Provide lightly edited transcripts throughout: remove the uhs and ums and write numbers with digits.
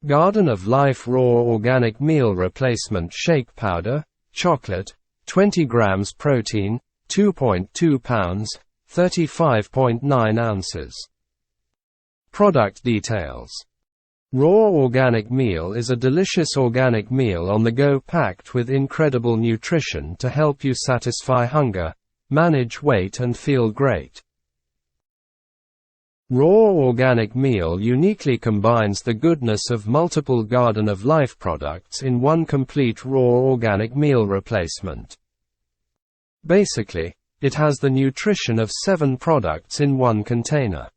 Garden of Life Raw Organic Meal Replacement Shake Powder, Chocolate, 20 grams protein, 2.2 pounds, 35.9 ounces. Product details. Raw organic meal is a delicious organic meal on the go packed with incredible nutrition to help you satisfy hunger, manage weight and feel great. Raw organic meal uniquely combines the goodness of multiple Garden of Life products in one complete raw organic meal replacement. Basically, it has the nutrition of 7 products in one container.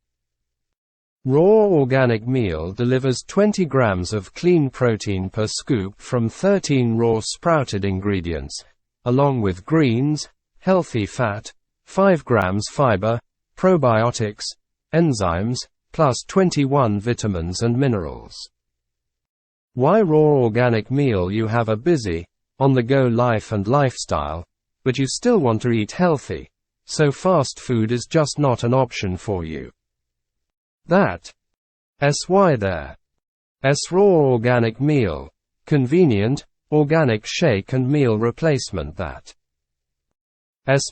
Raw organic meal delivers 20 grams of clean protein per scoop from 13 raw sprouted ingredients, along with greens, healthy fat, 5 grams fiber, probiotics, enzymes, plus 21 vitamins and minerals. Why raw organic meal? You have a busy, on-the-go life and lifestyle, but you still want to eat healthy, so fast food is just not an option for you. That's why there's raw organic meal, convenient, organic shake and meal replacement that's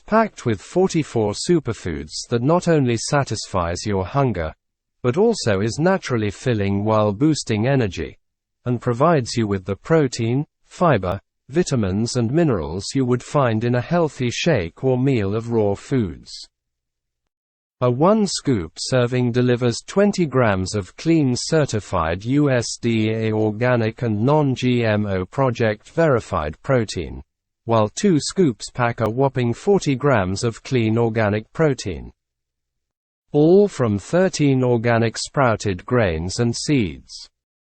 packed with 44 superfoods that not only satisfies your hunger, but also is naturally filling while boosting energy, and provides you with the protein, fiber, vitamins and minerals you would find in a healthy shake or meal of raw foods. A 1-scoop serving delivers 20 grams of clean certified USDA organic and non-GMO project verified protein, while 2 scoops pack a whopping 40 grams of clean organic protein. All from 13 organic sprouted grains and seeds.